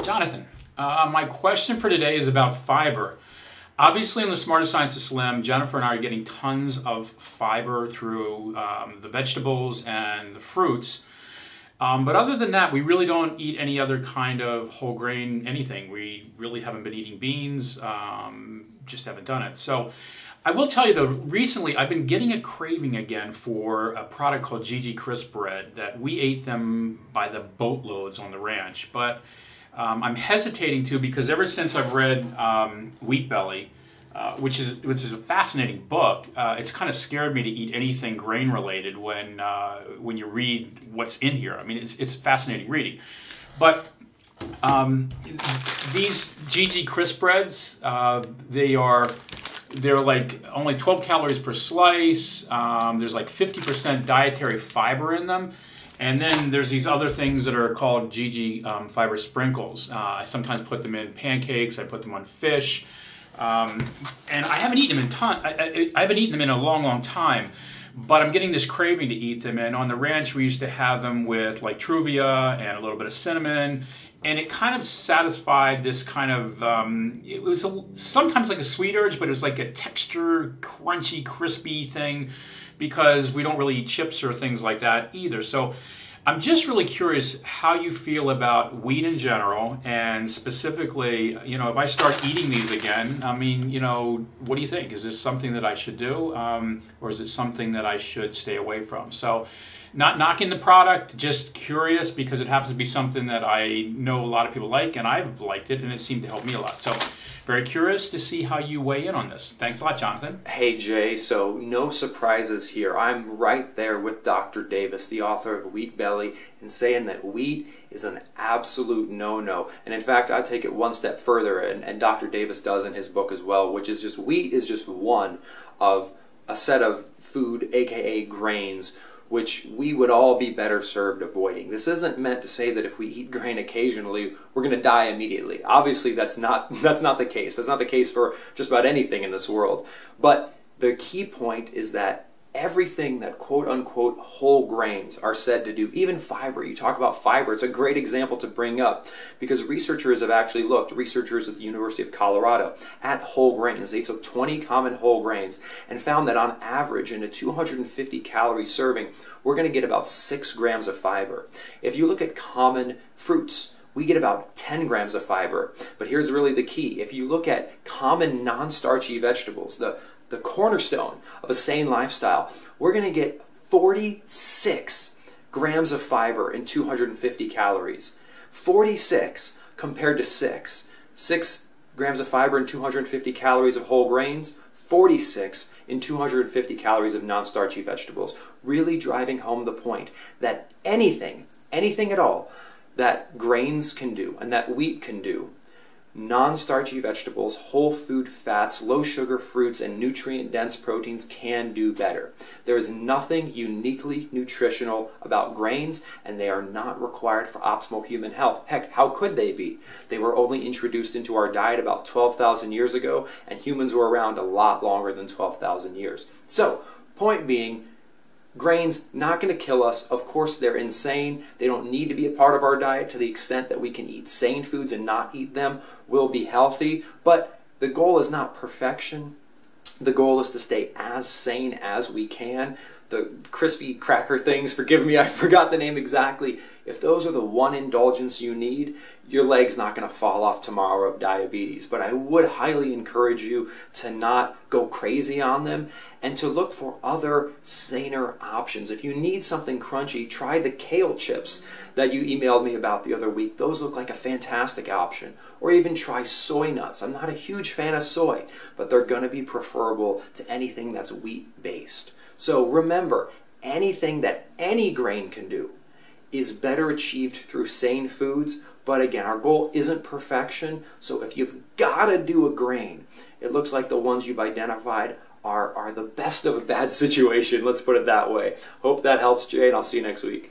Jonathan, my question for today is about fiber. Obviously, in the Smarter Science of Slim, Jennifer and I are getting tons of fiber through the vegetables and the fruits. But other than that, we really don't eat any other kind of whole grain anything. We really haven't been eating beans, just haven't done it. So I will tell you though, recently I've been getting a craving again for a product called GG Crisp bread that we ate them by the boatloads on the ranch. But I'm hesitating to, because ever since I've read Wheat Belly, which is a fascinating book, it's kind of scared me to eat anything grain related when you read what's in here. I mean, it's fascinating reading. But these GG Crisp breads, they're like only 12 calories per slice. There's like 50% dietary fiber in them. And then there's these other things that are called GG fiber sprinkles. I sometimes put them in pancakes. I put them on fish. And I haven't eaten them I haven't eaten them in a long, long time. But I'm getting this craving to eat them. And on the ranch, we used to have them with like truvia and a little bit of cinnamon. And it kind of satisfied this kind of, it was sometimes like a sweet urge, but it was like a texture, crunchy, crispy thing, because we don't really eat chips or things like that either. So I'm just really curious how you feel about wheat in general, and specifically, you know, if I start eating these again, I mean, you know, what do you think? Is this something that I should do, or is it something that I should stay away from? So, not knocking the product, just curious, because it happens to be something that I know a lot of people like, and I've liked it, and it seemed to help me a lot. So, very curious to see how you weigh in on this. Thanks a lot, Jonathan. Hey, Jay. So, no surprises here. I'm right there with Dr. Davis, the author of Wheat Belly, in saying that wheat is an absolute no-no. And in fact, I take it one step further, and Dr. Davis does in his book as well, which is just wheat is just one of a set of food, aka grains, which we would all be better served avoiding. This isn't meant to say that if we eat grain occasionally, we're going to die immediately. Obviously, that's not the case. That's not the case for just about anything in this world. But the key point is that everything that quote-unquote whole grains are said to do, even fiber. You talk about fiber, it's a great example to bring up, because researchers have actually looked, researchers at the University of Colorado, at whole grains. They took 20 common whole grains and found that on average in a 250 calorie serving, we're going to get about 6 grams of fiber. If you look at common fruits, we get about 10 grams of fiber. But here's really the key. If you look at common non-starchy vegetables, the cornerstone of a sane lifestyle, we're going to get 46 grams of fiber in 250 calories. 46 compared to 6. 6 grams of fiber in 250 calories of whole grains, 46 in 250 calories of non-starchy vegetables. Really driving home the point that anything at all that grains can do and that wheat can do, non-starchy vegetables, whole food fats, low sugar fruits, and nutrient-dense proteins can do better. There is nothing uniquely nutritional about grains, and they are not required for optimal human health. Heck, how could they be? They were only introduced into our diet about 12,000 years ago, and humans were around a lot longer than 12,000 years. So, point being, grains, not going to kill us. Of course, they're insane. They don't need to be a part of our diet. To the extent that we can eat sane foods and not eat them, we'll be healthy. But the goal is not perfection. The goal is to stay as sane as we can. The crispy cracker things, forgive me, I forgot the name exactly. If those are the one indulgence you need, your leg's not going to fall off tomorrow of diabetes. But I would highly encourage you to not go crazy on them and to look for other saner options. If you need something crunchy, try the kale chips that you emailed me about the other week. Those look like a fantastic option. Or even try soy nuts. I'm not a huge fan of soy, but they're going to be preferable to anything that's wheat-based. So remember, anything that any grain can do is better achieved through sane foods. But again, our goal isn't perfection. So if you've got to do a grain, it looks like the ones you've identified are the best of a bad situation. Let's put it that way. Hope that helps, Jay, and I'll see you next week.